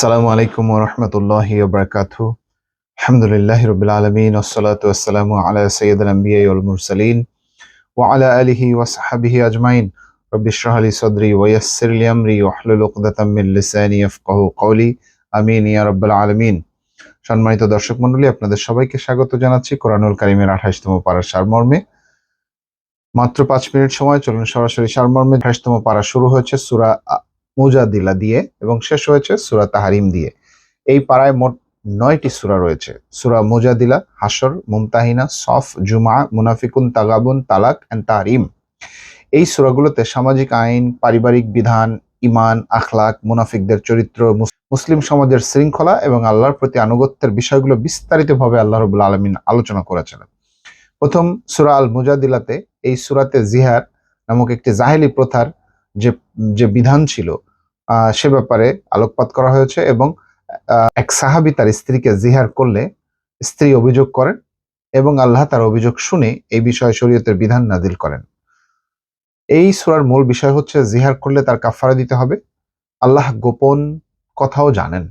আসসালামু আলাইকুম ওয়া রাহমাতুল্লাহি ওয়া বারাকাতুহু। আলহামদুলিল্লাহি রাব্বিল আলামিন ওয়াসসালাতু ওয়াসসালামু আলা সাইয়্যিদিল আমবিয়াই ওয়াল মুরসালিন ওয়া আলা আলিহি ওয়া সাহবিহি আজমাইন। রাব্বি ইশরাহ লি সাদরি ওয়া ইয়াসসির লি আমরি ওয়াহলুল উকদাতাম মিন লিসানি ইয়াফকাহু কওলি। আমিন ইয়া রাব্বাল আলামিন। সম্মানিত দর্শক মণ্ডলী, আপনাদের সবাইকে স্বাগত জানাচ্ছি কোরআনুল কারীমের 28তম পারার সারমর্মে। মাত্র 5 মিনিট সময়, চলুন সরাসরি সারমর্মে। 28তম পারা শুরু হয়েছে সূরা মুজাদিলা দিয়ে এবং শেষ হয়েছে সূরা তাহরিম দিয়ে। এই পাড়ায় মোট 9টি সূরা রয়েছে। সূরা মুজাদিলা, হাসর, মুমতাহিনা, সফ, জুমা, মুনাফিকুন, তাগাবুন, তালাক এন্ড তাহরিম। এই সূরাগুলোতে সামাজিক আইন, পারিবারিক বিধান, ঈমান, আখলাক, মুনাফিকদের চরিত্র, মুসলিম সমাজের শৃঙ্খলা এবং আল্লাহর প্রতি আনুগত্যের বিষয়গুলো বিস্তারিতভাবে আল্লাহ রাব্বুল আলামিন আলোচনা করেছেন। প্রথম সূরা আল মুজাদিলাতে, এই সূরাতে জিহার নামক একটি জাহেলি প্রথার যে বিধান ছিল সে ব্যাপারে আলোকপাত করা হয়েছে এবং এক সাহাবী তার স্ত্রীকে জিহার করলে স্ত্রী অভিযোগ করেন এবং আল্লাহ তার অভিযোগ শুনে এই বিষয়ে শরীয়তের বিধান নাজিল করেন। এই সূরার মূল বিষয় হচ্ছে জিহার করলে তার কাফারা দিতে হবে। আল্লাহ গোপন কথাও জানেন।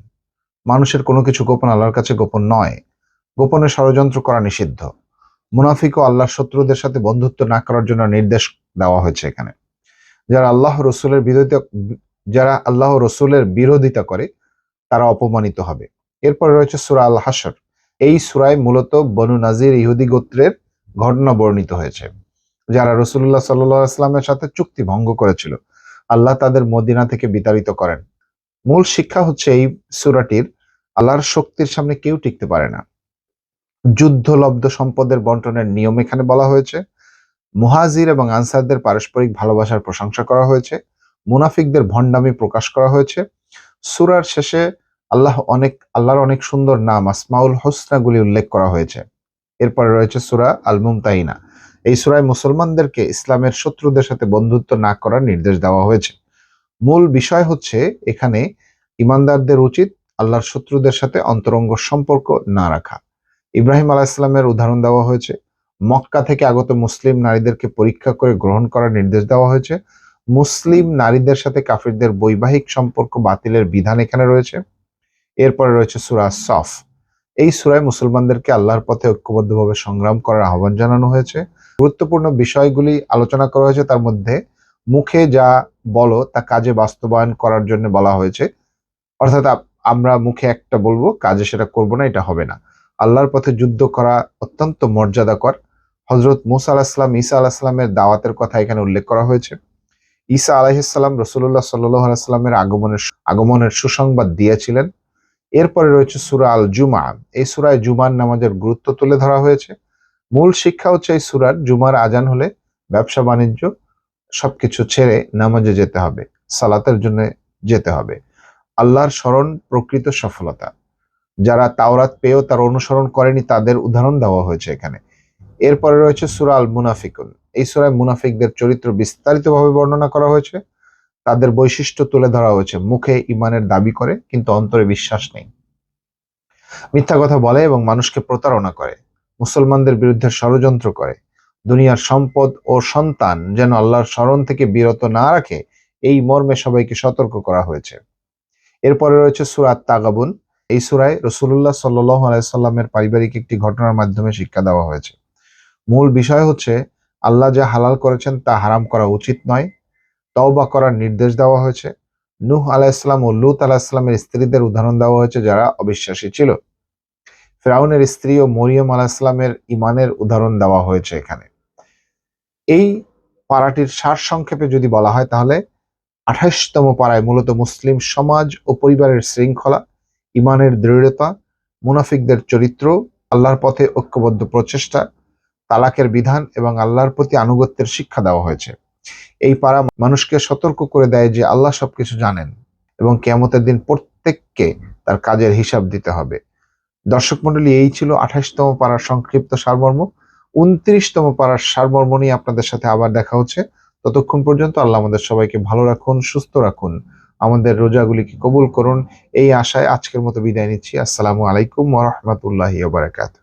মানুষের কোনো কিছু গোপন আল্লাহর কাছে গোপন নয়। গোপনে ষড়যন্ত্র করা নিষিদ্ধ। মুনাফিক ও আল্লাহর শত্রুদের সাথে বন্ধুত্ব না করার জন্য নির্দেশ দেওয়া হয়েছে এখানে। যারা আল্লাহ রসুলের বিরোধিতা করে তারা অপমানিত হবে। এরপরে রয়েছে সূরা আল হাসর। এই সূরায় মূলত বনু নাজির ইহুদি গোত্রের ঘটনা বর্ণিত হয়েছে, যারা রাসূলুল্লাহ সাল্লাল্লাহু আলাইহি ওয়াসাল্লামের সাথে চুক্তি ভঙ্গ করেছিল। আল্লাহ তাদের মদিনা থেকে বিতাড়িত করেন। মূল শিক্ষা হচ্ছে এই সূরাটির, আল্লাহর শক্তির সামনে কেউ টিকতে পারে না। যুদ্ধলব্ধ সম্পদের বন্টনের নিয়ম এখানে বলা হয়েছে। মুহাজির এবং আনসারদের পারস্পরিক ভালোবাসার প্রশংসা করা হয়েছে। মুনাফিকদের ভণ্ডামি প্রকাশ করা হয়েছে। সূরার শেষে আল্লাহর অনেক সুন্দর নাম, আসমাউল হুসনাগুলি উল্লেখ করা হয়েছে। এরপরে রয়েছে সূরা আল মুমতাহিনা। এই সূরায় মুসলমানদেরকে ইসলামের শত্রুদের সাথে বন্ধুত্ব না করার নির্দেশ দেওয়া হয়েছে। মূল বিষয় হচ্ছে এখানে ঈমানদারদের উচিত আল্লাহর শত্রুদের সাথে অন্তরঙ্গ সম্পর্ক না রাখা। ইব্রাহিম আলাইহিস সালামের উদাহরণ দেওয়া হয়েছে। মক্কা থেকে আগত মুসলিম নারীদেরকে পরীক্ষা করে গ্রহণ করার নির্দেশ দেওয়া হয়েছে। মুসলিম নারীদের সাথে কাফিরদের বৈবাহিক সম্পর্ক বাতিলের বিধান এখানে রয়েছে। এরপরে রয়েছে সূরা সফ। এই সূরায় মুসলমানদেরকে আল্লাহর পথে ঐক্যবদ্ধভাবে সংগ্রাম করার আহ্বান জানানো হয়েছে। গুরুত্বপূর্ণ বিষয়গুলি আলোচনা করা হয়েছে। তার মধ্যে মুখে যা বলো তা কাজে বাস্তবায়ন করার জন্য বলা হয়েছে। অর্থাৎ আমরা মুখে একটা বলবো, কাজে সেটা করব না, এটা হবে না। আল্লাহর পথে যুদ্ধ করা অত্যন্ত মর্যাদাকর। হযরত মূসা আলাইহিস সালাম, ঈসা আলাইহিস সালামের দাওয়াতের কথা এখানে উল্লেখ করা হয়েছে। ঈসা আলাইহিস সালাম রাসূলুল্লাহ সাল্লাল্লাহু আলাইহি সাল্লামের আগমনের সুসংবাদ দিয়েছিলেন। এরপরে রয়েছে সূরা আল জুমা। এই সূরায় জুমার নামাজের গুরুত্ব তুলে ধরা হয়েছে। মূল শিক্ষা হচ্ছে এই সূরার, জুমার আজান হলে ব্যবসা বাণিজ্য সবকিছু ছেড়ে নামাজে যেতে হবে, সালাতের জন্য যেতে হবে। আল্লাহর স্মরণ প্রকৃত সফলতা। যারা তাওরাত পেয়েও তার অনুসরণ করেনি তাদের উদাহরণ দেওয়া হয়েছে এখানে। এরপরে রয়েছে সূরা আল মুনাফিকুন। এই সূরায় মুনাফিকদের চরিত্র বিস্তারিতভাবে বর্ণনা করা হয়েছে। তাদের বৈশিষ্ট্য তুলে ধরা হয়েছে। মুখে ঈমানের দাবি করে কিন্তু অন্তরে বিশ্বাস নেই, মিথ্যা কথা বলে এবং মানুষকে প্রতারণা করে, মুসলমানদের বিরুদ্ধে ষড়যন্ত্র করে। দুনিয়ার সম্পদ ও সন্তান যেন আল্লাহর স্মরণ থেকে বিরত না রাখে, এই মর্মে সবাইকে সতর্ক করা হয়েছে। এরপরে রয়েছে সূরা তাগাবুন। এই সূরায় রাসূলুল্লাহ সাল্লাল্লাহু আলাইহি সাল্লামের পারিবারিক একটি ঘটনার মাধ্যমে শিক্ষা দেওয়া হয়েছে। মূল বিষয় হচ্ছে আল্লাহ যা হালাল করেছেন তা হারাম করা উচিত নয়। তওবা করার নির্দেশ দেওয়া হয়েছে। নূহ আলাইহিস সালাম ও লূত আলাইহিস সালামের স্ত্রীদের উদাহরণ দেওয়া হয়েছে যারা অবিশ্বাসী ছিল। ফিরআউনের স্ত্রী ও মরিয়ম আলাইহিস সালামের ঈমানের উদাহরণ দেওয়া হয়েছে এখানে। এই পারাটির সারসংক্ষেপে যদি বলা হয় তাহলে 28তম পারায় মূলত মুসলিম সমাজ ও পরিবারের শৃঙ্খলা, ঈমানের দৃঢ়তা, মুনাফিকদের চরিত্র, আল্লাহর পথে ঐক্যবদ্ধ প্রচেষ্টা, তালাকের বিধান এবং আল্লাহর প্রতি আনুগত্যের শিক্ষা দেওয়া হয়েছে। এই পারা মানুষকে সতর্ক করে দেয় যে আল্লাহ সবকিছু জানেন এবং কিয়ামতের দিন প্রত্যেককে তার কাজের হিসাব দিতে হবে। দর্শক মণ্ডলী, এই ছিল 28তম পারার সংক্ষিপ্ত সারমর্ম। 29তম পারার সারমর্ম নিয়ে আপনাদের সাথে আবার দেখা হচ্ছে। ততক্ষণ পর্যন্ত আল্লাহ আমাদের সবাইকে ভালো রাখুন, সুস্থ রাখুন, আমাদের রোজাগুলিকে কবুল করুন, এই আশায় আজকের মতো বিদায় নিচ্ছি। আসসালামু আলাইকুম ওয়া রাহমাতুল্লাহি ওয়া বারাকাতুহু।